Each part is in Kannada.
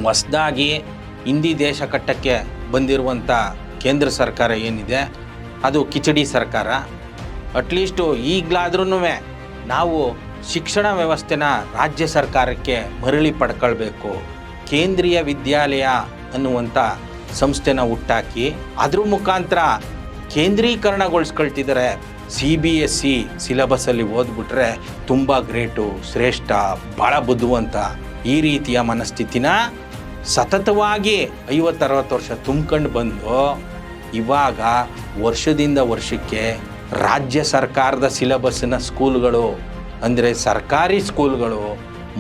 ಹೊಸದಾಗಿ ಹಿಂದಿ ದೇಶ ಕಟ್ಟಕ್ಕೆ ಬಂದಿರುವಂಥ ಕೇಂದ್ರ ಸರ್ಕಾರ ಏನಿದೆ ಅದು ಕಿಚಡಿ ಸರ್ಕಾರ. ಅಟ್ಲೀಸ್ಟು ಈಗಲಾದ್ರೂ ನಾವು ಶಿಕ್ಷಣ ವ್ಯವಸ್ಥೆನ ರಾಜ್ಯ ಸರ್ಕಾರಕ್ಕೆ ಮರಳಿ ಪಡ್ಕೊಳ್ಬೇಕು. ಕೇಂದ್ರೀಯ ವಿದ್ಯಾಲಯ ಅನ್ನುವಂಥ ಸಂಸ್ಥೆನ ಹುಟ್ಟಾಕಿ ಅದ್ರ ಮುಖಾಂತರ ಕೇಂದ್ರೀಕರಣಗೊಳಿಸ್ಕೊಳ್ತಿದ್ದಾರೆ. CBSE ಸಿಲೆಬಸ್ಸಲ್ಲಿ ಓದ್ಬಿಟ್ರೆ ತುಂಬ ಗ್ರೇಟು, ಶ್ರೇಷ್ಠ, ಭಾಳ ಬುದ್ಧಿವಂತ, ಈ ರೀತಿಯ ಮನಸ್ಥಿತಿನ ಸತತವಾಗಿ 50-60 ವರ್ಷ ತುಂಬ್ಕೊಂಡು ಬಂದು ಇವಾಗ ವರ್ಷದಿಂದ ವರ್ಷಕ್ಕೆ ರಾಜ್ಯ ಸರ್ಕಾರದ ಸಿಲೆಬಸ್ಸಿನ ಸ್ಕೂಲ್ಗಳು ಅಂದರೆ ಸರ್ಕಾರಿ ಸ್ಕೂಲ್ಗಳು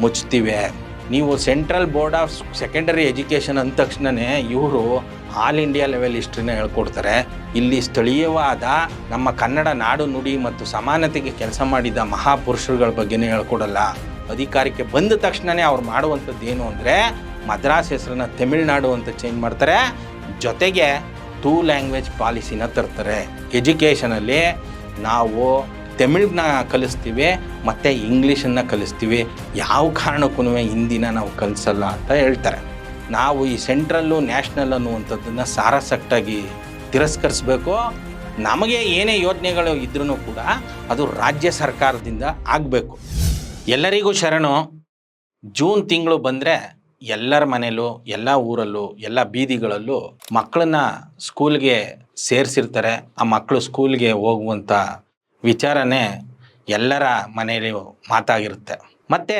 ಮುಚ್ತಿವೆ. ನೀವು central board of secondary education ಅಂದ ತಕ್ಷಣವೇ ಇವರು ಆಲ್ ಇಂಡಿಯಾ ಲೆವೆಲ್ ಹಿಸ್ಟ್ರಿನ ಹೇಳ್ಕೊಡ್ತಾರೆ. ಇಲ್ಲಿ ಸ್ಥಳೀಯವಾದ ನಮ್ಮ ಕನ್ನಡ ನಾಡು ನುಡಿ ಮತ್ತು ಸಮಾನತೆಗೆ ಕೆಲಸ ಮಾಡಿದ ಮಹಾಪುರುಷರುಗಳ ಬಗ್ಗೆನೇ ಹೇಳ್ಕೊಡಲ್ಲ. ಅಧಿಕಾರಕ್ಕೆ ಬಂದ ತಕ್ಷಣವೇ ಅವ್ರು ಮಾಡುವಂಥದ್ದು ಏನು ಅಂದರೆ ಮದ್ರಾಸ್ ಹೆಸರನ್ನ ತಮಿಳ್ನಾಡು ಅಂತ ಚೇಂಜ್ ಮಾಡ್ತಾರೆ. ಜೊತೆಗೆ 2 ಲ್ಯಾಂಗ್ವೇಜ್ ಪಾಲಿಸಿನ ತರ್ತಾರೆ. ಎಜುಕೇಷನಲ್ಲಿ ನಾವು ತಮಿಳನ್ನ ಕಲಿಸ್ತೀವಿ ಮತ್ತು ಇಂಗ್ಲೀಷನ್ನು ಕಲಿಸ್ತೀವಿ, ಯಾವ ಕಾರಣಕ್ಕೂ ಹಿಂದಿನ ನಾವು ಕಲಿಸಲ್ಲ ಅಂತ ಹೇಳ್ತಾರೆ. ನಾವು ಈ ಸೆಂಟ್ರಲ್ಲು ನ್ಯಾಷನಲ್ ಅನ್ನುವಂಥದ್ದನ್ನು ಸಾರಸಟ್ಟಾಗಿ ತಿರಸ್ಕರಿಸಬೇಕು. ನಮಗೆ ಏನೇ ಯೋಜನೆಗಳು ಇದ್ರೂ ಕೂಡ ಅದು ರಾಜ್ಯ ಸರ್ಕಾರದಿಂದ ಆಗಬೇಕು. ಎಲ್ಲರಿಗೂ ಶರಣು. ಜೂನ್ ತಿಂಗಳು ಬಂದರೆ ಎಲ್ಲರ ಮನೆಯಲ್ಲೂ, ಎಲ್ಲ ಊರಲ್ಲೂ, ಎಲ್ಲ ಬೀದಿಗಳಲ್ಲೂ ಮಕ್ಕಳನ್ನ ಸ್ಕೂಲ್ಗೆ ಸೇರಿಸಿರ್ತಾರೆ. ಆ ಮಕ್ಕಳು ಸ್ಕೂಲ್ಗೆ ಹೋಗುವಂಥ ವಿಚಾರನೇ ಎಲ್ಲರ ಮನೆಯಲ್ಲಿ ಮಾತಾಗಿರುತ್ತೆ. ಮತ್ತು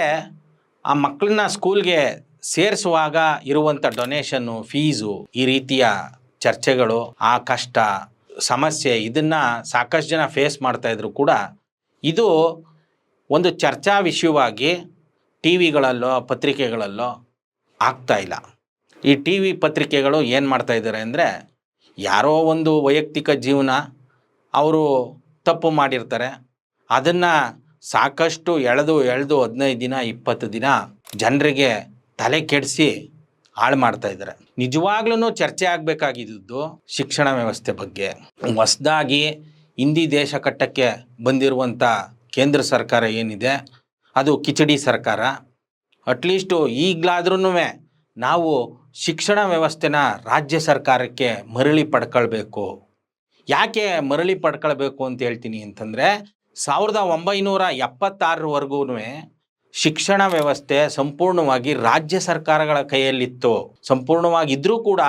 ಆ ಮಕ್ಕಳನ್ನ ಸ್ಕೂಲ್ಗೆ ಸೇರಿಸುವಾಗ ಇರುವಂಥ ಡೊನೇಷನ್ನು, ಫೀಸು, ಈ ರೀತಿಯ ಚರ್ಚೆಗಳು, ಆ ಕಷ್ಟ ಸಮಸ್ಯೆ ಇದನ್ನು ಸಾಕಷ್ಟು ಜನ ಫೇಸ್ ಮಾಡ್ತಾಯಿದ್ರು ಕೂಡ ಇದು ಒಂದು ಚರ್ಚಾ ವಿಷಯವಾಗಿ TV-ಗಳಲ್ಲೋ ಪತ್ರಿಕೆಗಳಲ್ಲೋ ಆಗ್ತಾಯಿಲ್ಲ. ಈ TV ಪತ್ರಿಕೆಗಳು ಏನು ಮಾಡ್ತಾಯಿದ್ದಾರೆ ಅಂದರೆ ಯಾರೋ ಒಂದು ವೈಯಕ್ತಿಕ ಜೀವನ, ಅವರು ತಪ್ಪು ಮಾಡಿರ್ತಾರೆ, ಅದನ್ನು ಸಾಕಷ್ಟು ಎಳೆದು 15 ದಿನ 20 ದಿನ ಜನರಿಗೆ ತಲೆ ಕೆಡಿಸಿ ಹಾಳು ಮಾಡ್ತಾಯಿದ್ದಾರೆ. ನಿಜವಾಗ್ಲೂ ಚರ್ಚೆ ಆಗಬೇಕಾಗಿದ್ದು ಶಿಕ್ಷಣ ವ್ಯವಸ್ಥೆ ಬಗ್ಗೆ. ಹೊಸದಾಗಿ ಹಿಂದಿ ದೇಶ ಕಟ್ಟಕ್ಕೆ ಬಂದಿರುವಂಥ ಕೇಂದ್ರ ಸರ್ಕಾರ ಏನಿದೆ ಅದು ಕಿಚಡಿ ಸರ್ಕಾರ. ಅಟ್ಲೀಸ್ಟು ಈಗಲಾದ್ರೂ ನಾವು ಶಿಕ್ಷಣ ವ್ಯವಸ್ಥೆನ ರಾಜ್ಯ ಸರ್ಕಾರಕ್ಕೆ ಮರಳಿ ಪಡ್ಕೊಳ್ಬೇಕು. ಯಾಕೆ ಮರಳಿ ಪಡ್ಕೊಳ್ಬೇಕು ಅಂತ ಹೇಳ್ತೀನಿ ಅಂತಂದರೆ 1976ವರೆಗೂ ಶಿಕ್ಷಣ ವ್ಯವಸ್ಥೆ ಸಂಪೂರ್ಣವಾಗಿ ರಾಜ್ಯ ಸರ್ಕಾರಗಳ ಕೈಯಲ್ಲಿತ್ತು. ಸಂಪೂರ್ಣವಾಗಿದ್ದರೂ ಕೂಡ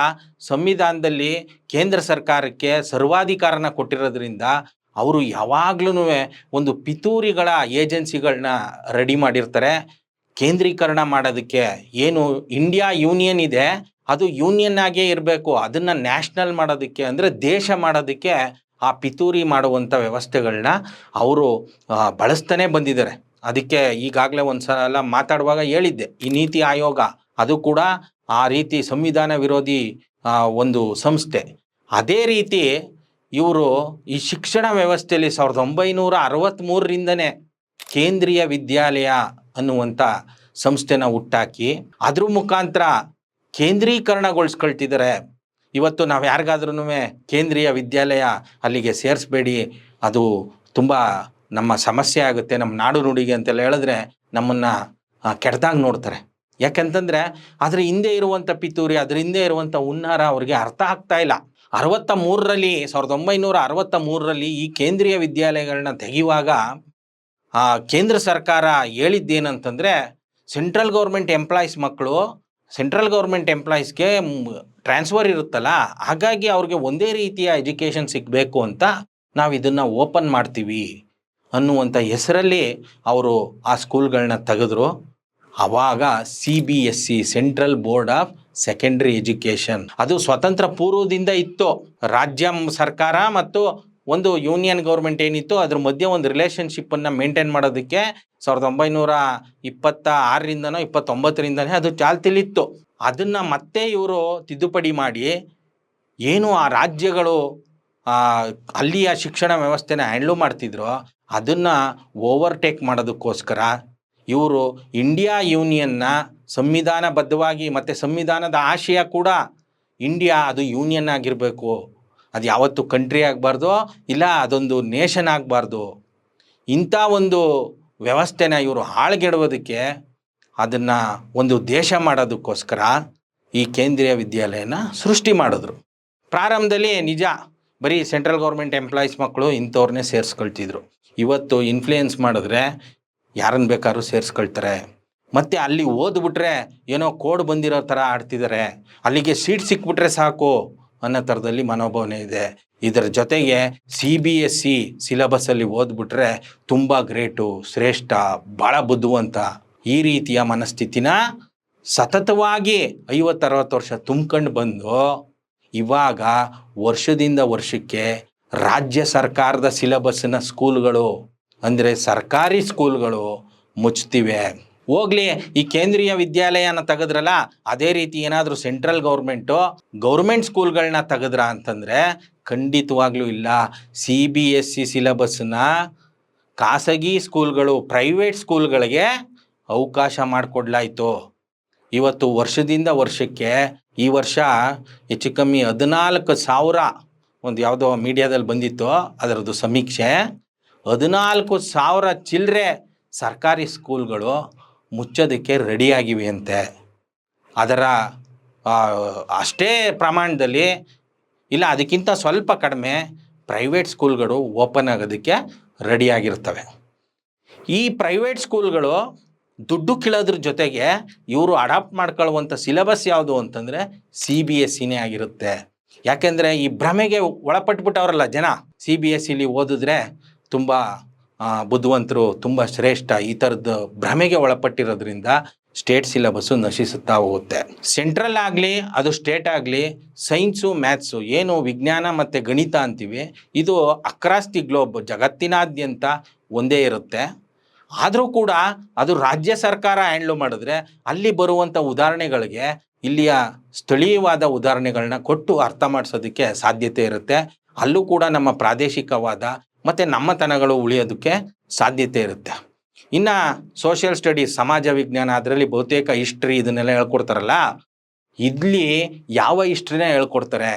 ಸಂವಿಧಾನದಲ್ಲಿ ಕೇಂದ್ರ ಸರ್ಕಾರಕ್ಕೆ ಸರ್ವಾಧಿಕಾರನ ಕೊಟ್ಟಿರೋದ್ರಿಂದ ಅವರು ಯಾವಾಗ್ಲೂ ಒಂದು ಪಿತೂರಿಗಳ ಏಜೆನ್ಸಿಗಳನ್ನ ರೆಡಿ ಮಾಡಿರ್ತಾರೆ. ಕೇಂದ್ರೀಕರಣ ಮಾಡೋದಕ್ಕೆ ಏನು ಇಂಡಿಯಾ ಯೂನಿಯನ್ ಇದೆ ಅದು ಯೂನಿಯನ್ ಆಗೇ ಇರಬೇಕು, ಅದನ್ನು ನ್ಯಾಷನಲ್ ಮಾಡೋದಕ್ಕೆ ಅಂದರೆ ದೇಶ ಮಾಡೋದಕ್ಕೆ ಆ ಪಿತೂರಿ ಮಾಡುವಂಥ ವ್ಯವಸ್ಥೆಗಳನ್ನ ಅವರು ಬಳಸ್ತಾನೆ ಬಂದಿದ್ದಾರೆ. ಅದಕ್ಕೆ ಈಗಾಗಲೇ ಒಂದು ಸಲ ಮಾತಾಡುವಾಗ ಹೇಳಿದ್ದೆ, ಈ ನೀತಿ ಆಯೋಗ ಅದು ಕೂಡ ಆ ರೀತಿ ಸಂವಿಧಾನ ವಿರೋಧಿ ಒಂದು ಸಂಸ್ಥೆ. ಅದೇ ರೀತಿ ಇವರು ಈ ಶಿಕ್ಷಣ ವ್ಯವಸ್ಥೆಯಲ್ಲಿ 1963ರಿಂದನೇ ಕೇಂದ್ರೀಯ ವಿದ್ಯಾಲಯ ಅನ್ನುವಂಥ ಸಂಸ್ಥೆನ ಹುಟ್ಟಾಕಿ ಅದ್ರ ಮುಖಾಂತರ ಕೇಂದ್ರೀಕರಣಗೊಳಿಸ್ಕೊಳ್ತಿದ್ದಾರೆ. ಇವತ್ತು ನಾವು ಯಾರಿಗಾದ್ರೂ ಕೇಂದ್ರೀಯ ವಿದ್ಯಾಲಯ ಅಲ್ಲಿಗೆ ಸೇರಿಸ್ಬೇಡಿ, ಅದು ತುಂಬ ನಮ್ಮ ಸಮಸ್ಯೆ ಆಗುತ್ತೆ, ನಮ್ಮ ನಾಡು ನುಡಿಗೆ ಅಂತೆಲ್ಲ ಹೇಳಿದ್ರೆ ನಮ್ಮನ್ನು ಕೆಟ್ಟದಾಗಿ ನೋಡ್ತಾರೆ. ಯಾಕೆಂತಂದರೆ ಅದರ ಹಿಂದೆ ಇರುವಂಥ ಪಿತೂರಿ, ಅದರ ಹಿಂದೆ ಇರುವಂಥ ಹುನ್ನಾರ ಅವ್ರಿಗೆ ಅರ್ಥ ಆಗ್ತಾ ಇಲ್ಲ. 1963ರಲ್ಲಿ ಈ ಕೇಂದ್ರೀಯ ವಿದ್ಯಾಲಯಗಳನ್ನ ತೆಗೆಯುವಾಗ ಕೇಂದ್ರ ಸರ್ಕಾರ ಹೇಳಿದ್ದೇನಂತಂದರೆ ಸೆಂಟ್ರಲ್ ಗೌರ್ಮೆಂಟ್ ಎಂಪ್ಲಾಯೀಸ್ ಮಕ್ಕಳು ಸೆಂಟ್ರಲ್ ಗೌರ್ಮೆಂಟ್ ಎಂಪ್ಲಾಯೀಸ್ಗೆ ಟ್ರಾನ್ಸ್ಫರ್ ಇರುತ್ತಲ್ಲ, ಹಾಗಾಗಿ ಅವ್ರಿಗೆ ಒಂದೇ ರೀತಿಯ ಎಜುಕೇಷನ್ ಸಿಗಬೇಕು ಅಂತ ನಾವು ಇದನ್ನು ಓಪನ್ ಮಾಡ್ತೀವಿ ಅನ್ನುವಂಥ ಹೆಸರಲ್ಲಿ ಅವರು ಆ ಸ್ಕೂಲ್ಗಳನ್ನ ತೆಗೆದ್ರು. ಆವಾಗ CBSE central board of secondary education ಅದು ಸ್ವತಂತ್ರ ಪೂರ್ವದಿಂದ ಇತ್ತು. ರಾಜ್ಯ ಸರ್ಕಾರ ಮತ್ತು ಒಂದು ಯೂನಿಯನ್ ಗೌರ್ಮೆಂಟ್ ಏನಿತ್ತು ಅದ್ರ ಮಧ್ಯೆ ಒಂದು ರಿಲೇಷನ್ಶಿಪ್ಪನ್ನು ಮೇಂಟೈನ್ ಮಾಡೋದಕ್ಕೆ 1926ರಿಂದನೋ 29ರಿಂದನೇ ಅದು ಚಾಲ್ತಿಲಿತ್ತು. ಅದನ್ನು ಮತ್ತೆ ಇವರು ತಿದ್ದುಪಡಿ ಮಾಡಿ ಏನು ಆ ರಾಜ್ಯಗಳು ಅಲ್ಲಿಯ ಶಿಕ್ಷಣ ವ್ಯವಸ್ಥೆನ ಹ್ಯಾಂಡ್ಲು ಮಾಡ್ತಿದ್ರು ಅದನ್ನು ಓವರ್ಟೇಕ್ ಮಾಡೋದಕ್ಕೋಸ್ಕರ ಇವರು ಇಂಡಿಯಾ ಯೂನಿಯನ್ನ ಸಂವಿಧಾನಬದ್ಧವಾಗಿ ಮತ್ತು ಸಂವಿಧಾನದ ಆಶಯ ಕೂಡ ಇಂಡಿಯಾ ಅದು ಯೂನಿಯನ್ ಆಗಿರಬೇಕು, ಅದು ಯಾವತ್ತೂ ಕಂಟ್ರಿ ಆಗಬಾರ್ದು, ಇಲ್ಲ ಅದೊಂದು ನೇಷನ್ ಆಗಬಾರ್ದು. ಇಂಥ ಒಂದು ವ್ಯವಸ್ಥೆನ ಇವರು ಹಾಳ್ಗೆಡುವುದಕ್ಕೆ ಅದನ್ನು ಒಂದು ದೇಶ ಮಾಡೋದಕ್ಕೋಸ್ಕರ ಈ ಕೇಂದ್ರೀಯ ವಿದ್ಯಾಲಯನ ಸೃಷ್ಟಿ ಮಾಡಿದ್ರು. ಪ್ರಾರಂಭದಲ್ಲಿ ನಿಜ ಬರೀ ಸೆಂಟ್ರಲ್ ಗೌರ್ಮೆಂಟ್ ಎಂಪ್ಲಾಯೀಸ್ ಮಕ್ಕಳು ಇಂಥವ್ರನ್ನೇ ಸೇರಿಸ್ಕೊಳ್ತಿದ್ರು. ಇವತ್ತು ಇನ್ಫ್ಲೂಯೆನ್ಸ್ ಮಾಡಿದ್ರೆ ಯಾರನ್ನು ಬೇಕಾದ್ರೂ ಸೇರಿಸ್ಕೊಳ್ತಾರೆ. ಮತ್ತು ಅಲ್ಲಿ ಓದ್ಬಿಟ್ರೆ ಏನೋ ಕೋಡ್ ಬಂದಿರೋ ಥರ ಆಡ್ತಿದ್ದಾರೆ, ಅಲ್ಲಿಗೆ ಸೀಟ್ ಸಿಕ್ಬಿಟ್ರೆ ಸಾಕು ಅನ್ನೋ ಥರದಲ್ಲಿ ಮನೋಭಾವನೆ ಇದೆ. ಇದರ ಜೊತೆಗೆ CBSE ಸಿಲೆಬಸ್ಸಲ್ಲಿ ಓದ್ಬಿಟ್ರೆ ತುಂಬ ಗ್ರೇಟು, ಶ್ರೇಷ್ಠ, ಭಾಳ ಬುದ್ಧಿವಂತ, ಈ ರೀತಿಯ ಮನಸ್ಥಿತಿನ ಸತತವಾಗಿ 50-60 ವರ್ಷ ತುಂಬ್ಕೊಂಡು ಬಂದು ಇವಾಗ ವರ್ಷದಿಂದ ವರ್ಷಕ್ಕೆ ರಾಜ್ಯ ಸರ್ಕಾರದ ಸಿಲೆಬಸ್ಸಿನ ಸ್ಕೂಲ್ಗಳು ಅಂದರೆ ಸರ್ಕಾರಿ ಸ್ಕೂಲ್ಗಳು ಮುಚ್ತಿವೆ. ಹೋಗ್ಲಿ, ಈ ಕೇಂದ್ರೀಯ ವಿದ್ಯಾಲಯನ ತೆಗೆದ್ರಲ್ಲ, ಅದೇ ರೀತಿ ಏನಾದರೂ ಸೆಂಟ್ರಲ್ ಗೌರ್ಮೆಂಟ್ ಸ್ಕೂಲ್ಗಳನ್ನ ತೆಗೆದ್ರ ಅಂತಂದರೆ ಖಂಡಿತವಾಗ್ಲೂ ಇಲ್ಲ. CBSE ಸಿಲೆಬಸ್ನ ಖಾಸಗಿ ಸ್ಕೂಲ್ಗಳು, ಪ್ರೈವೇಟ್ ಸ್ಕೂಲ್ಗಳಿಗೆ ಅವಕಾಶ ಮಾಡಿಕೊಡ್ಲಾಯಿತು. ಇವತ್ತು ವರ್ಷದಿಂದ ವರ್ಷಕ್ಕೆ ಈ ವರ್ಷ ಹೆಚ್ಚು ಕಮ್ಮಿ 14,000 ಒಂದು ಯಾವುದೋ ಮೀಡಿಯಾದಲ್ಲಿ ಬಂದಿತ್ತು ಅದರದ್ದು ಸಮೀಕ್ಷೆ, 14,000 ಚಿಲ್ಲರೆ ಸರ್ಕಾರಿ ಸ್ಕೂಲ್ಗಳು ಮುಚ್ಚೋದಕ್ಕೆ ರೆಡಿಯಾಗಿವೆ ಅಂತೆ. ಅದರ ಅಷ್ಟೇ ಪ್ರಮಾಣದಲ್ಲಿ ಇಲ್ಲ ಅದಕ್ಕಿಂತ ಸ್ವಲ್ಪ ಕಡಿಮೆ ಪ್ರೈವೇಟ್ ಸ್ಕೂಲ್ಗಳು ಓಪನ್ ಆಗೋದಕ್ಕೆ ರೆಡಿಯಾಗಿರ್ತವೆ. ಈ ಪ್ರೈವೇಟ್ ಸ್ಕೂಲ್ಗಳು ದುಡ್ಡು ಕೀಳೋದ್ರ ಜೊತೆಗೆ ಇವರು ಅಡಾಪ್ಟ್ ಮಾಡ್ಕೊಳ್ಳುವಂಥ ಸಿಲೆಬಸ್ ಯಾವುದು ಅಂತಂದರೆ CBSEನೇ ಆಗಿರುತ್ತೆ. ಯಾಕೆಂದರೆ ಈ ಭ್ರಮೆಗೆ ಒಳಪಟ್ಬಿಟ್ಟವರಲ್ಲ ಜನ, CBSEಲಿ ಓದಿದ್ರೆ ತುಂಬ ಬುದ್ಧಿವಂತರು, ತುಂಬ ಶ್ರೇಷ್ಠ, ಈ ಥರದ್ದು ಭ್ರಮೆಗೆ ಒಳಪಟ್ಟಿರೋದ್ರಿಂದ ಸ್ಟೇಟ್ ಸಿಲೆಬಸ್ಸು ನಶಿಸುತ್ತಾ ಹೋಗುತ್ತೆ. ಸೆಂಟ್ರಲ್ ಆಗಲಿ ಅದು ಸ್ಟೇಟ್ ಆಗಲಿ, ಸೈನ್ಸು ಮ್ಯಾಥ್ಸು ಏನು ವಿಜ್ಞಾನ ಮತ್ತು ಗಣಿತ ಅಂತೀವಿ, ಇದು ಅಕ್ರಾಸ್ ದಿ ಗ್ಲೋಬ್ ಜಗತ್ತಿನಾದ್ಯಂತ ಒಂದೇ ಇರುತ್ತೆ. ಆದರೂ ಕೂಡ ಅದು ರಾಜ್ಯ ಸರ್ಕಾರ ಹ್ಯಾಂಡ್ಲ್ ಮಾಡಿದ್ರೆ ಅಲ್ಲಿ ಬರುವಂಥ ಉದಾಹರಣೆಗಳಿಗೆ ಇಲ್ಲಿಯ ಸ್ಥಳೀಯವಾದ ಉದಾಹರಣೆಗಳನ್ನ ಕೊಟ್ಟು ಅರ್ಥ ಮಾಡಿಸೋದಕ್ಕೆ ಸಾಧ್ಯತೆ ಇರುತ್ತೆ. ಅಲ್ಲೂ ಕೂಡ ನಮ್ಮ ಪ್ರಾದೇಶಿಕವಾದ ಮತ್ತು ನಮ್ಮತನಗಳು ಉಳಿಯೋದಕ್ಕೆ ಸಾಧ್ಯತೆ ಇರುತ್ತೆ. ಇನ್ನು ಸೋಷಿಯಲ್ ಸ್ಟಡೀಸ್, ಸಮಾಜ ವಿಜ್ಞಾನ, ಅದರಲ್ಲಿ ಬಹುತೇಕ ಹಿಸ್ಟ್ರಿ ಇದನ್ನೆಲ್ಲ ಹೇಳ್ಕೊಡ್ತಾರಲ್ಲ, ಇಲ್ಲಿ ಯಾವ ಹಿಸ್ಟ್ರಿನೇ ಹೇಳ್ಕೊಡ್ತಾರೆ?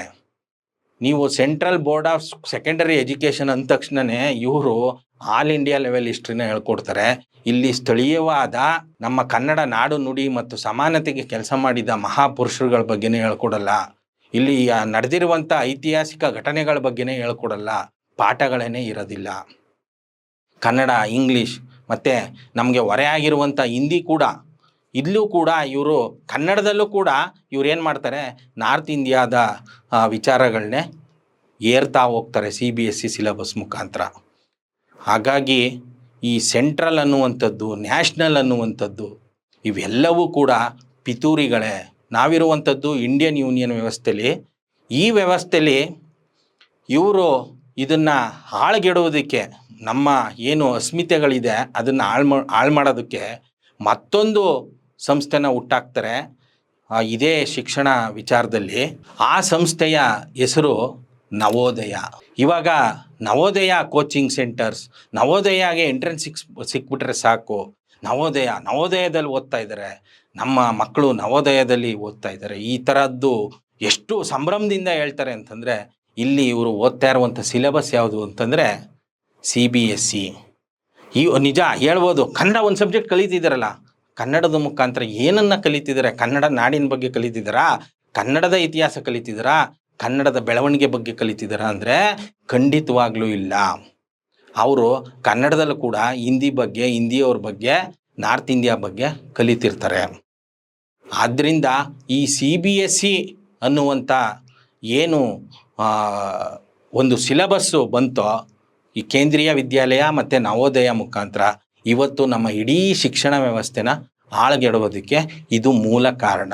ನೀವು central board of secondary education ಅಂದ ತಕ್ಷಣವೇ ಇವರು ಆಲ್ ಇಂಡಿಯಾ ಲೆವೆಲ್ ಹಿಸ್ಟ್ರಿನ ಹೇಳ್ಕೊಡ್ತಾರೆ. ಇಲ್ಲಿ ಸ್ಥಳೀಯವಾದ ನಮ್ಮ ಕನ್ನಡ ನಾಡು ನುಡಿ ಮತ್ತು ಸಮಾನತೆಗೆ ಕೆಲಸ ಮಾಡಿದ ಮಹಾಪುರುಷರುಗಳ ಬಗ್ಗೆನೇ ಹೇಳ್ಕೊಡಲ್ಲ. ಇಲ್ಲಿ ನಡೆದಿರುವಂಥ ಐತಿಹಾಸಿಕ ಘಟನೆಗಳ ಬಗ್ಗೆನೇ ಹೇಳ್ಕೊಡಲ್ಲ. ಪಾಠಗಳೇ ಇರೋದಿಲ್ಲ. ಕನ್ನಡ, ಇಂಗ್ಲೀಷ್ ಮತ್ತು ನಮಗೆ ಹೊರೆ ಆಗಿರುವಂಥ ಹಿಂದಿ ಕೂಡ, ಇಲ್ಲೂ ಕೂಡ ಇವರು ಕನ್ನಡದಲ್ಲೂ ಕೂಡ ಇವ್ರು ಏನು ಮಾಡ್ತಾರೆ, ನಾರ್ತ್ ಇಂಡಿಯಾದ ವಿಚಾರಗಳನ್ನೇ ಏರ್ತಾ ಹೋಗ್ತಾರೆ CBSE ಸಿಲೆಬಸ್ ಮುಖಾಂತರ. ಹಾಗಾಗಿ ಈ ಸೆಂಟ್ರಲ್ ಅನ್ನುವಂಥದ್ದು, ನ್ಯಾಷನಲ್ ಅನ್ನುವಂಥದ್ದು ಇವೆಲ್ಲವೂ ಕೂಡ ಪಿತೂರಿಗಳೇ. ನಾವಿರುವಂಥದ್ದು ಇಂಡಿಯನ್ ಯೂನಿಯನ್ ವ್ಯವಸ್ಥೆಯಲ್ಲಿ. ಈ ವ್ಯವಸ್ಥೆಯಲ್ಲಿ ಇವರು ಇದನ್ನು ಹಾಳುಗೆಡುವುದಕ್ಕೆ, ನಮ್ಮ ಏನು ಅಸ್ಮಿತೆಗಳಿದೆ ಅದನ್ನು ಹಾಳು ಮಾಡೋದಕ್ಕೆ ಮತ್ತೊಂದು ಸಂಸ್ಥೆನ ಹುಟ್ಟಾಕ್ತಾರೆ ಇದೇ ಶಿಕ್ಷಣ ವಿಚಾರದಲ್ಲಿ. ಆ ಸಂಸ್ಥೆಯ ಹೆಸರು ನವೋದಯ. ಇವಾಗ ನವೋದಯ ಕೋಚಿಂಗ್ ಸೆಂಟರ್ಸ್, ನವೋದಯಗೆ ಎಂಟ್ರೆನ್ಸ್ ಸಿಕ್ಬಿಟ್ರೆ ಸಾಕು, ನವೋದಯದಲ್ಲಿ ಓದ್ತಾ ಇದ್ದಾರೆ, ನಮ್ಮ ಮಕ್ಕಳು ನವೋದಯದಲ್ಲಿ ಓದ್ತಾ ಇದ್ದಾರೆ, ಈ ಥರದ್ದು ಎಷ್ಟು ಸಂಭ್ರಮದಿಂದ ಹೇಳ್ತಾರೆ ಅಂತಂದರೆ, ಇಲ್ಲಿ ಇವರು ಓದ್ತಾ ಇರುವಂಥ ಸಿಲೆಬಸ್ ಯಾವುದು ಅಂತಂದರೆ CBSE. ಈ ನಿಜ ಹೇಳ್ಬೋದು, ಕನ್ನಡ ಒಂದು ಸಬ್ಜೆಕ್ಟ್ ಕಲಿತಿದ್ದಾರಲ್ಲ, ಕನ್ನಡದ ಮುಖಾಂತರ ಏನನ್ನು ಕಲಿತಿದ್ದಾರೆ? ಕನ್ನಡ ನಾಡಿನ ಬಗ್ಗೆ ಕಲಿತಿದ್ದಾರಾ? ಕನ್ನಡದ ಇತಿಹಾಸ ಕಲಿತಿದ್ದಾರಾ? ಕನ್ನಡದ ಬೆಳವಣಿಗೆ ಬಗ್ಗೆ ಕಲಿತಿದ್ದಾರಾ ಅಂದರೆ ಖಂಡಿತವಾಗ್ಲೂ ಇಲ್ಲ. ಅವರು ಕನ್ನಡದಲ್ಲೂ ಕೂಡ ಹಿಂದಿಯವ್ರ ಬಗ್ಗೆ, ನಾರ್ತ್ ಇಂಡಿಯಾ ಬಗ್ಗೆ ಕಲಿತಿರ್ತಾರೆ. ಆದ್ದರಿಂದ ಈ CBSE ಅನ್ನುವಂಥ ಏನು ಒಂದು ಸಿಲೆಬಸ್ಸು ಬಂತೋ, ಈ ಕೇಂದ್ರೀಯ ವಿದ್ಯಾಲಯ ಮತ್ತು ನವೋದಯ ಮುಖಾಂತರ ಇವತ್ತು ನಮ್ಮ ಇಡೀ ಶಿಕ್ಷಣ ವ್ಯವಸ್ಥೆನ ಹಾಳುಗೆಡುವುದಕ್ಕೆ ಇದು ಮೂಲ ಕಾರಣ.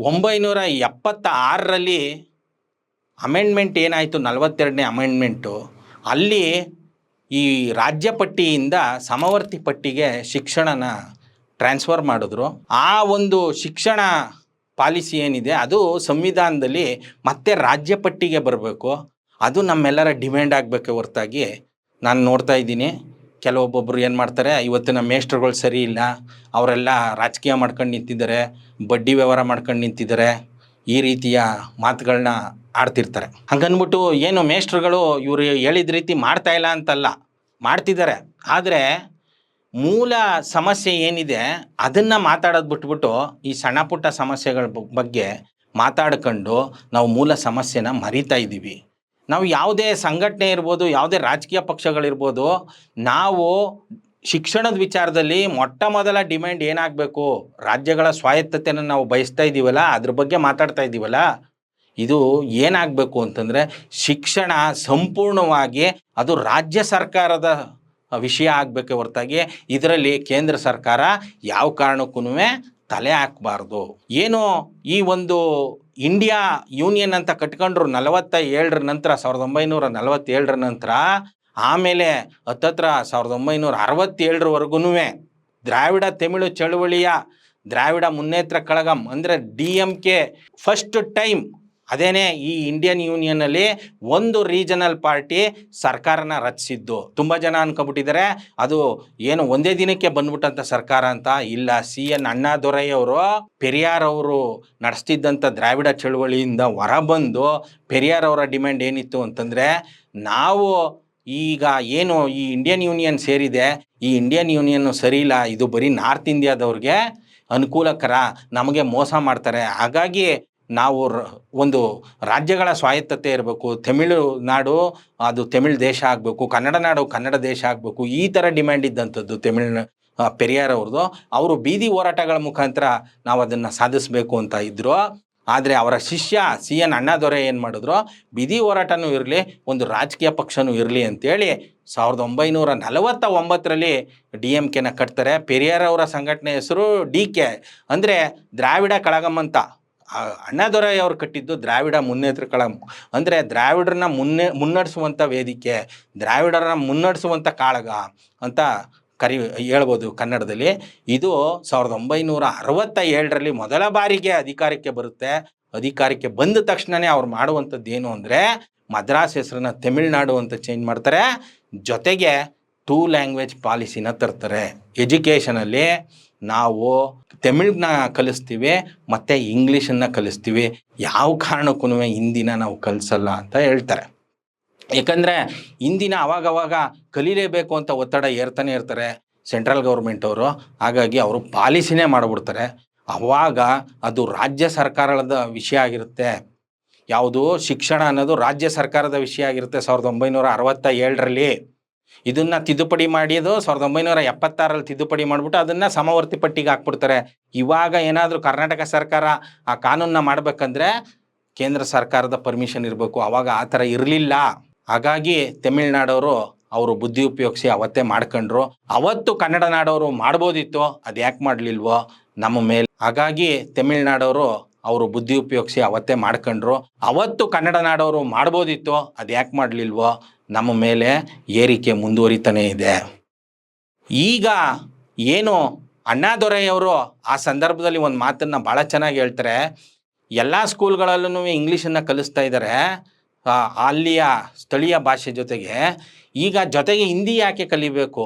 1976ರಲ್ಲಿ ಅಮೆಂಡ್ಮೆಂಟ್ ಏನಾಯಿತು, 42ನೇ ಅಮೆಂಡ್ಮೆಂಟು, ಅಲ್ಲಿ ಈ ರಾಜ್ಯ ಪಟ್ಟಿಯಿಂದ ಸಮವರ್ತಿ ಪಟ್ಟಿಗೆ ಶಿಕ್ಷಣನ ಟ್ರಾನ್ಸ್ಫರ್ ಮಾಡಿದ್ರು. ಆ ಒಂದು ಶಿಕ್ಷಣ ಪಾಲಿಸಿ ಏನಿದೆ ಅದು ಸಂವಿಧಾನದಲ್ಲಿ ಮತ್ತೆ ರಾಜ್ಯ ಪಟ್ಟಿಗೆ ಬರಬೇಕು. ಅದು ನಮ್ಮೆಲ್ಲರ ಡಿಮ್ಯಾಂಡ್ ಆಗಬೇಕೆ ಹೊರತಾಗಿ, ನಾನು ನೋಡ್ತಾ ಇದ್ದೀನಿ ಕೆಲವೊಬ್ಬೊಬ್ಬರು ಏನು ಮಾಡ್ತಾರೆ, ಇವತ್ತಿನ ಮೇಷ್ಟ್ರುಗಳು ಸರಿ ಇಲ್ಲ, ಅವರೆಲ್ಲ ರಾಜಕೀಯ ಮಾಡ್ಕೊಂಡು ನಿಂತಿದ್ದಾರೆ, ಬಡ್ಡಿ ವ್ಯವಹಾರ ಮಾಡ್ಕೊಂಡು ನಿಂತಿದ್ದಾರೆ, ಈ ರೀತಿಯ ಮಾತುಗಳನ್ನ ಆಡ್ತಿರ್ತಾರೆ. ಹಂಗನ್ಬಿಟ್ಟು ಏನು ಮೇಷ್ಟ್ರುಗಳು ಇವರು ಹೇಳಿದ ರೀತಿ ಮಾಡ್ತಾಯಿಲ್ಲ ಅಂತಲ್ಲ, ಮಾಡ್ತಿದ್ದಾರೆ. ಆದರೆ ಮೂಲ ಸಮಸ್ಯೆ ಏನಿದೆ ಅದನ್ನು ಮಾತಾಡೋದು ಬಿಟ್ಬಿಟ್ಟು ಈ ಸಣ್ಣ ಪುಟ್ಟ ಸಮಸ್ಯೆಗಳ ಬಗ್ಗೆ ಮಾತಾಡ್ಕೊಂಡು ನಾವು ಮೂಲ ಸಮಸ್ಯೆನ ಮರಿತಾ ಇದ್ದೀವಿ. ನಾವು ಯಾವುದೇ ಸಂಘಟನೆ ಇರ್ಬೋದು, ಯಾವುದೇ ರಾಜಕೀಯ ಪಕ್ಷಗಳಿರ್ಬೋದು, ನಾವು ಶಿಕ್ಷಣದ ವಿಚಾರದಲ್ಲಿ ಮೊಟ್ಟ ಮೊದಲ ಡಿಮ್ಯಾಂಡ್ ಏನಾಗಬೇಕು, ರಾಜ್ಯಗಳ ಸ್ವಾಯತ್ತತೆಯನ್ನು ನಾವು ಬಯಸ್ತಾ ಇದ್ದೀವಲ್ಲ, ಅದ್ರ ಬಗ್ಗೆ ಮಾತಾಡ್ತಾ ಇದ್ದೀವಲ್ಲ, ಇದು ಏನಾಗಬೇಕು ಅಂತಂದರೆ ಶಿಕ್ಷಣ ಸಂಪೂರ್ಣವಾಗಿ ಅದು ರಾಜ್ಯ ಸರ್ಕಾರದ ವಿಷಯ ಆಗಬೇಕೆ ಹೊರತಾಗಿ ಇದರಲ್ಲಿ ಕೇಂದ್ರ ಸರ್ಕಾರ ಯಾವ ಕಾರಣಕ್ಕೂ ತಲೆ ಹಾಕಬಾರ್ದು. ಏನು ಈ ಒಂದು ಇಂಡಿಯಾ ಯೂನಿಯನ್ ಅಂತ ಕಟ್ಕೊಂಡ್ರು 47 ನಂತರ, 1947 ನಂತರ, ಆಮೇಲೆ ಹತ್ತತ್ರ 1967ವರೆಗೂ ದ್ರಾವಿಡ ತಮಿಳು ಚಳುವಳಿಯ ದ್ರಾವಿಡ ಮುನ್ನೇತ್ರ ಕಳಗಂ ಅಂದರೆ DMK ಫಸ್ಟ್ ಟೈಮ್ ಅದೇನೇ ಈ ಇಂಡಿಯನ್ ಯೂನಿಯನ್ನಲ್ಲಿ ಒಂದು ರೀಜನಲ್ ಪಾರ್ಟಿ ಸರ್ಕಾರನ ರಚಿಸಿದ್ದು. ತುಂಬ ಜನ ಅನ್ಕೊಬಿಟ್ಟಿದ್ದಾರೆ ಅದು ಏನು ಒಂದೇ ದಿನಕ್ಕೆ ಬಂದ್ಬಿಟ್ಟಂಥ ಸರ್ಕಾರ ಅಂತ. ಇಲ್ಲ, CN ಅಣ್ಣಾದೊರೈಯವರು ಪೆರಿಯಾರ್ ಅವರು ನಡೆಸ್ತಿದ್ದಂಥ ದ್ರಾವಿಡ ಚಳುವಳಿಯಿಂದ ಹೊರಬಂದು ಪೆರಿಯಾರ್ ಅವರ ಡಿಮ್ಯಾಂಡ್ ಏನಿತ್ತು ಅಂತಂದರೆ, ನಾವು ಈಗ ಏನು ಈ ಇಂಡಿಯನ್ ಯೂನಿಯನ್ ಸೇರಿದೆ, ಈ ಇಂಡಿಯನ್ ಯೂನಿಯನ್ನು ಸರಿ ಇಲ್ಲ, ಇದು ಬರೀ ನಾರ್ತ್ ಇಂಡಿಯಾದವ್ರಿಗೆ ಅನುಕೂಲಕರ, ನಮಗೆ ಮೋಸ ಮಾಡ್ತಾರೆ, ಹಾಗಾಗಿ ನಾವು ಒಂದು ರಾಜ್ಯಗಳ ಸ್ವಾಯತ್ತತೆ ಇರಬೇಕು, ತಮಿಳುನಾಡು ಅದು ತಮಿಳ್ ದೇಶ ಆಗಬೇಕು, ಕನ್ನಡ ನಾಡು ಕನ್ನಡ ದೇಶ ಆಗಬೇಕು, ಈ ಥರ ಡಿಮ್ಯಾಂಡ್ ಇದ್ದಂಥದ್ದು ಪೆರಿಯಾರ್ ಅವ್ರದ್ದು. ಅವರು ಬೀದಿ ಹೋರಾಟಗಳ ಮುಖಾಂತರ ನಾವು ಅದನ್ನು ಸಾಧಿಸಬೇಕು ಅಂತ ಇದ್ದರು. ಆದರೆ ಅವರ ಶಿಷ್ಯ CN ಅಣ್ಣಾದೊರೈ ಏನು ಮಾಡಿದ್ರು, ಬೀದಿ ಹೋರಾಟನೂ ಇರಲಿ, ಒಂದು ರಾಜಕೀಯ ಪಕ್ಷನೂ ಇರಲಿ ಅಂತೇಳಿ 1949ರಲ್ಲಿ DMKನ ಕಟ್ತಾರೆ. ಪೆರಿಯಾರ್ ಅವರ ಸಂಘಟನೆ ಹೆಸರು DK ಅಂದರೆ ದ್ರಾವಿಡ ಕಳಗಂ ಅಂತ. ಅಣ್ಣಾದೊರೈ ಅವರು ಕಟ್ಟಿದ್ದು ದ್ರಾವಿಡ ಮುನ್ನೇತ್ರ ಕಳಗಂ ಅಂದರೆ ದ್ರಾವಿಡರನ್ನ ಮುನ್ನಡೆಸುವಂಥ ವೇದಿಕೆ, ದ್ರಾವಿಡರನ್ನ ಮುನ್ನಡೆಸುವಂಥ ಕಾಳಗ ಅಂತ ಹೇಳ್ಬೋದು ಕನ್ನಡದಲ್ಲಿ. ಇದು 1967ರಲ್ಲಿ ಮೊದಲ ಬಾರಿಗೆ ಅಧಿಕಾರಕ್ಕೆ ಬರುತ್ತೆ. ಅಧಿಕಾರಕ್ಕೆ ಬಂದ ತಕ್ಷಣವೇ ಅವ್ರು ಮಾಡುವಂಥದ್ದು ಏನು ಅಂದರೆ, ಮದ್ರಾಸ್ ಹೆಸರನ್ನ ತಮಿಳ್ನಾಡು ಅಂತ ಚೇಂಜ್ ಮಾಡ್ತಾರೆ. ಜೊತೆಗೆ 2 ಲ್ಯಾಂಗ್ವೇಜ್ ಪಾಲಿಸಿನ ತರ್ತಾರೆ. ಎಜುಕೇಷನಲ್ಲಿ ನಾವು ತಮಿಳನ್ನ ಕಲಿಸ್ತೀವಿ ಮತ್ತು ಇಂಗ್ಲೀಷನ್ನು ಕಲಿಸ್ತೀವಿ, ಯಾವ ಕಾರಣಕ್ಕೂ ಹಿಂದಿನ ನಾವು ಕಲಿಸಲ್ಲ ಅಂತ ಹೇಳ್ತಾರೆ. ಯಾಕಂದರೆ ಹಿಂದಿನ ಅವಾಗವಾಗ ಕಲೀಲೇಬೇಕು ಅಂತ ಒತ್ತಡ ಏರ್ತಾನೆ ಇರ್ತಾರೆ ಸೆಂಟ್ರಲ್ ಗೌರ್ಮೆಂಟ್ ಅವರು. ಹಾಗಾಗಿ ಅವರು ಪಾಲಿಸಿನೇ ಮಾಡಿಬಿಡ್ತಾರೆ. ಆವಾಗ ಅದು ರಾಜ್ಯ ಸರ್ಕಾರದ ವಿಷಯ ಆಗಿರುತ್ತೆ. ಯಾವುದು ಶಿಕ್ಷಣ ಅನ್ನೋದು ರಾಜ್ಯ ಸರ್ಕಾರದ ವಿಷಯ ಆಗಿರುತ್ತೆ 1967ರಲ್ಲಿ. ಇದನ್ನು ತಿದ್ದುಪಡಿ ಮಾಡಿದ್ದು 1976ರಲ್ಲಿ ತಿದ್ದುಪಡಿ ಮಾಡಿಬಿಟ್ಟು ಅದನ್ನು ಸಮವರ್ತಿ ಪಟ್ಟಿಗೆ ಹಾಕ್ಬಿಡ್ತಾರೆ. ಇವಾಗ ಏನಾದರೂ ಕರ್ನಾಟಕ ಸರ್ಕಾರ ಆ ಕಾನೂನನ್ನ ಮಾಡಬೇಕಂದ್ರೆ ಕೇಂದ್ರ ಸರ್ಕಾರದ ಪರ್ಮಿಷನ್ ಇರಬೇಕು. ಆವಾಗ ಆ ಥರ ಇರಲಿಲ್ಲ. ಹಾಗಾಗಿ ತಮಿಳ್ನಾಡವರು ಅವರು ಬುದ್ಧಿ ಉಪಯೋಗಿಸಿ ಅವತ್ತೇ ಮಾಡ್ಕೊಂಡ್ರು. ಅವತ್ತು ಕನ್ನಡ ನಾಡವರು ಮಾಡ್ಬೋದಿತ್ತು, ಅದು ಯಾಕೆ ಮಾಡಲಿಲ್ವೋ ನಮ್ಮ ಮೇಲೆ. ಹಾಗಾಗಿ ತಮಿಳ್ನಾಡವರು ಅವರು ಬುದ್ಧಿ ಉಪಯೋಗಿಸಿ ಅವತ್ತೇ ಮಾಡ್ಕೊಂಡ್ರು. ಅವತ್ತು ಕನ್ನಡ ನಾಡವರು ಮಾಡ್ಬೋದಿತ್ತು, ಅದು ಯಾಕೆ ಮಾಡಲಿಲ್ವೋ ನಮ್ಮ ಮೇಲೆ ಏರಿಕೆ ಮುಂದುವರಿತಾನೇ ಇದೆ. ಈಗ ಏನು ಅಣ್ಣಾದೊರೈ ಅವರು ಆ ಸಂದರ್ಭದಲ್ಲಿ ಒಂದು ಮಾತನ್ನು ಭಾಳ ಚೆನ್ನಾಗಿ ಹೇಳ್ತಾರೆ. ಎಲ್ಲ ಸ್ಕೂಲ್ಗಳಲ್ಲೂ ಇಂಗ್ಲೀಷನ್ನು ಕಲಿಸ್ತಾ ಇದ್ದಾರೆ ಅಲ್ಲಿಯ ಸ್ಥಳೀಯ ಭಾಷೆ ಜೊತೆಗೆ. ಈಗ ಜೊತೆಗೆ ಹಿಂದಿ ಯಾಕೆ ಕಲಿಬೇಕು?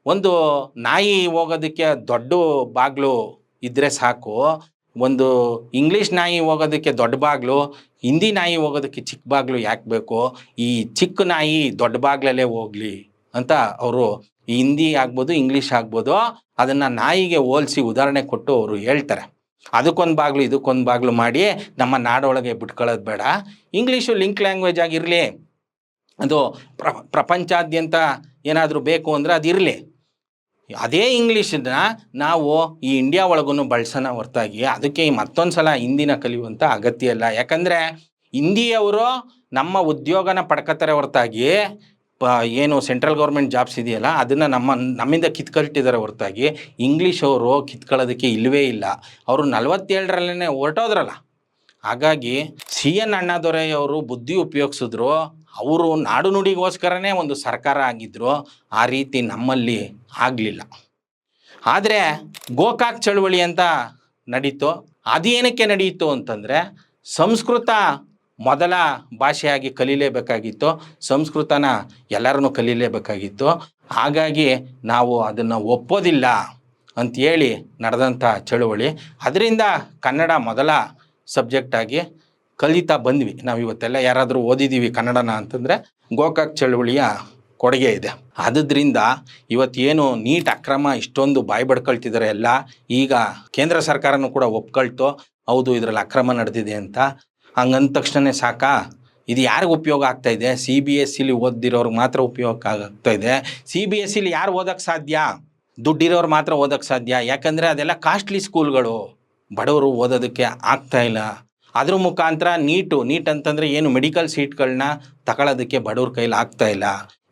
ಒಂದು ನಾಯಿ ಹೋಗೋದಕ್ಕೆ ದೊಡ್ಡ ಬಾಗಿಲು ಇದ್ದರೆ ಸಾಕು, ಒಂದು ಇಂಗ್ಲೀಷ್ ನಾಯಿ ಹೋಗೋದಕ್ಕೆ ದೊಡ್ಡ ಬಾಗಿಲು, ಹಿಂದಿ ನಾಯಿ ಹೋಗೋದಕ್ಕೆ ಚಿಕ್ಕ ಬಾಗಿಲು ಯಾಕೆ ಬೇಕು? ಈ ಚಿಕ್ಕ ನಾಯಿ ದೊಡ್ಡ ಬಾಗಿಲಲ್ಲೇ ಹೋಗಲಿ ಅಂತ ಅವರು ಹಿಂದಿ ಆಗ್ಬೋದು ಇಂಗ್ಲೀಷ್ ಆಗ್ಬೋದು ಅದನ್ನು ನಾಯಿಗೆ ಹೋಲಿಸಿ ಉದಾಹರಣೆ ಕೊಟ್ಟು ಅವರು ಹೇಳ್ತಾರೆ. ಅದಕ್ಕೊಂದು ಬಾಗಿಲು ಇದಕ್ಕೊಂದು ಬಾಗಿಲು ಮಾಡಿ ನಮ್ಮ ನಾಡೊಳಗೆ ಬಿಟ್ಕೊಳ್ಳೋದು ಬೇಡ. ಇಂಗ್ಲೀಷು ಲಿಂಕ್ ಲ್ಯಾಂಗ್ವೇಜ್ ಆಗಿರಲಿ, ಅದು ಪ್ರಪಂಚಾದ್ಯಂತ ಏನಾದರೂ ಬೇಕು ಅಂದರೆ ಅದಿರಲಿ. ಅದೇ ಇಂಗ್ಲೀಷನ್ನ ನಾವು ಈ ಇಂಡಿಯಾ ಒಳಗೂ ಬಳಸೋಣ ಹೊರತಾಗಿ ಅದಕ್ಕೆ ಮತ್ತೊಂದು ಸಲ ಹಿಂದಿನ ಕಲಿಯುವಂಥ ಅಗತ್ಯ ಇಲ್ಲ. ಯಾಕಂದರೆ ಹಿಂದಿಯವರು ನಮ್ಮ ಉದ್ಯೋಗನ ಪಡ್ಕೋತಾರೆ ಹೊರತಾಗಿ ಏನು ಸೆಂಟ್ರಲ್ ಗೌರ್ಮೆಂಟ್ ಜಾಬ್ಸ್ ಇದೆಯಲ್ಲ ಅದನ್ನು ನಮ್ಮಿಂದ ಕಿತ್ಕೊಳ್ತಿದ್ದಾರೆ ಹೊರತಾಗಿ ಇಂಗ್ಲೀಷ್ ಅವರು ಕಿತ್ಕೊಳ್ಳೋದಕ್ಕೆ ಇಲ್ಲವೇ ಇಲ್ಲ. ಅವರು 47ರಲ್ಲೇ ಹೊರಟೋದ್ರಲ್ಲ. ಹಾಗಾಗಿ CN ಅಣ್ಣಾದೊರೈ ಅವರು ಬುದ್ಧಿ ಉಪಯೋಗಿಸಿದ್ರು. ಅವರು ನಾಡು ನುಡಿಗೋಸ್ಕರನೇ ಒಂದು ಸರ್ಕಾರ ಆಗಿದ್ದರು. ಆ ರೀತಿ ನಮ್ಮಲ್ಲಿ ಆಗಲಿಲ್ಲ. ಆದರೆ ಗೋಕಾಕ್ ಚಳುವಳಿ ಅಂತ ನಡೀತು. ಅದೇನಕ್ಕೆ ನಡೆಯಿತು ಅಂತಂದರೆ ಸಂಸ್ಕೃತ ಮೊದಲ ಭಾಷೆಯಾಗಿ ಕಲೀಲೇಬೇಕಾಗಿತ್ತು. ಸಂಸ್ಕೃತನ ಎಲ್ಲರನ್ನೂ ಕಲೀಲೇಬೇಕಾಗಿತ್ತು. ಹಾಗಾಗಿ ನಾವು ಅದನ್ನು ಒಪ್ಪೋದಿಲ್ಲ ಅಂಥೇಳಿ ನಡೆದಂಥ ಚಳುವಳಿ. ಅದರಿಂದ ಕನ್ನಡ ಮೊದಲ ಸಬ್ಜೆಕ್ಟಾಗಿ ಕಲಿತಾ ಬಂದ್ವಿ ನಾವು. ಇವತ್ತೆಲ್ಲ ಯಾರಾದರೂ ಓದಿದ್ದೀವಿ ಕನ್ನಡನ ಅಂತಂದರೆ ಗೋಕಾಕ್ ಚಳುವಳಿಯ ಕೊಡುಗೆ ಇದೆ. ಆದುದರಿಂದ ಇವತ್ತೇನು ನೀಟ್ ಅಕ್ರಮ ಇಷ್ಟೊಂದು ಬಾಯಿ ಬಡ್ಕೊಳ್ತಿದ್ದಾರೆ ಎಲ್ಲ, ಈಗ ಕೇಂದ್ರ ಸರ್ಕಾರನೂ ಕೂಡ ಒಪ್ಕೊಳ್ತು ಹೌದು ಇದರಲ್ಲಿ ಅಕ್ರಮ ನಡೆದಿದೆ ಅಂತ. ಹಂಗಂದ ತಕ್ಷಣ ಸಾಕಾ? ಇದು ಯಾರಿಗೆ ಉಪಯೋಗ ಆಗ್ತಾಯಿದೆ? CBSE ಓದಿರೋರ್ಗೆ ಮಾತ್ರ ಉಪಯೋಗ ಆಗ್ತಾಯಿದೆ. CBSE ಯಾರು ಓದೋಕ್ಕೆ ಸಾಧ್ಯ? ದುಡ್ಡಿರೋರು ಮಾತ್ರ ಓದೋಕ್ಕೆ ಸಾಧ್ಯ. ಯಾಕಂದರೆ ಅದೆಲ್ಲ ಕಾಸ್ಟ್ಲಿ ಸ್ಕೂಲ್ಗಳು, ಬಡವರು ಓದೋದಕ್ಕೆ ಆಗ್ತಾಯಿಲ್ಲ. ಅದ್ರ ಮುಖಾಂತರ ನೀಟ್ ಅಂತಂದರೆ ಏನು ಮೆಡಿಕಲ್ ಸೀಟ್ಗಳನ್ನ ತಗೊಳ್ಳೋದಕ್ಕೆ ಬಡವ್ರ ಕೈಲಿ ಆಗ್ತಾಯಿಲ್ಲ.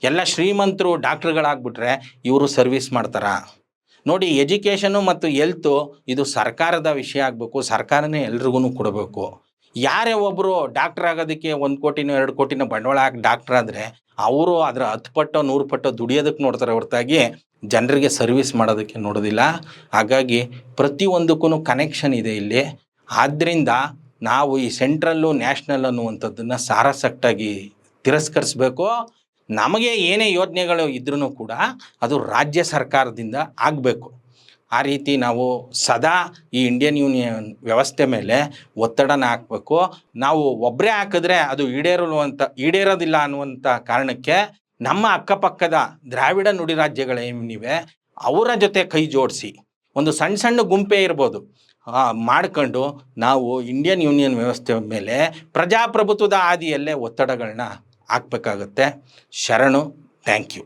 ಎಲ್ಲ ಶ್ರೀಮಂತರು ಡಾಕ್ಟ್ರುಗಳಾಗ್ಬಿಟ್ರೆ ಇವರು ಸರ್ವಿಸ್ ಮಾಡ್ತಾರ ನೋಡಿ. ಎಜುಕೇಷನು ಮತ್ತು ಹೆಲ್ತು ಇದು ಸರ್ಕಾರದ ವಿಷಯ ಆಗಬೇಕು, ಸರ್ಕಾರನೇ ಎಲ್ರಿಗೂ ಕೊಡಬೇಕು. ಯಾರೇ ಒಬ್ಬರು ಡಾಕ್ಟ್ರ್ ಆಗೋದಕ್ಕೆ 1 ಕೋಟಿನೋ 2 ಕೋಟಿನೋ ಬಂಡವಾಳ ಹಾಕಿ ಡಾಕ್ಟ್ರ್ ಆದರೆ ಅವರು ಅದರ 10 ಪಟ್ಟೋ 100 ಪಟ್ಟೋ ದುಡಿಯೋದಕ್ಕೆ ನೋಡ್ತಾರೆ ಹೊರತಾಗಿ ಜನರಿಗೆ ಸರ್ವಿಸ್ ಮಾಡೋದಕ್ಕೆ ನೋಡೋದಿಲ್ಲ. ಹಾಗಾಗಿ ಪ್ರತಿಯೊಂದಕ್ಕೂ ಕನೆಕ್ಷನ್ ಇದೆ ಇಲ್ಲಿ. ಆದ್ದರಿಂದ ನಾವು ಈ ಸೆಂಟ್ರಲ್ಲು ನ್ಯಾಷನಲ್ ಅನ್ನುವಂಥದ್ದನ್ನು ಸಾರಾಸಟ್ಟಾಗಿ ತಿರಸ್ಕರಿಸಬೇಕು. ನಮಗೆ ಏನೇ ಯೋಜನೆಗಳು ಇದ್ರೂ ಕೂಡ ಅದು ರಾಜ್ಯ ಸರ್ಕಾರದಿಂದ ಆಗಬೇಕು. ಆ ರೀತಿ ನಾವು ಸದಾ ಈ ಇಂಡಿಯನ್ ಯೂನಿಯನ್ ವ್ಯವಸ್ಥೆ ಮೇಲೆ ಒತ್ತಡನ ಹಾಕಬೇಕು. ನಾವು ಒಬ್ಬರೇ ಹಾಕಿದ್ರೆ ಅದು ಈಡೇರೋದಿಲ್ಲ ಅನ್ನುವಂಥ ಕಾರಣಕ್ಕೆ ನಮ್ಮ ಅಕ್ಕಪಕ್ಕದ ದ್ರಾವಿಡ ನುಡಿ ರಾಜ್ಯಗಳೇನಿವೆ ಅವರ ಜೊತೆ ಕೈ ಜೋಡಿಸಿ ಒಂದು ಸಣ್ಣ ಗುಂಪೇ ಇರ್ಬೋದು ಮಾಡ್ಕೊಂಡು ನಾವು ಇಂಡಿಯನ್ ಯೂನಿಯನ್ ವ್ಯವಸ್ಥೆ ಮೇಲೆ ಪ್ರಜಾಪ್ರಭುತ್ವದ ಹಾದಿಯಲ್ಲೇ ಒತ್ತಡಗಳನ್ನ ಹಾಕಬೇಕಾಗುತ್ತೆ. ಶರಣು. Thank you.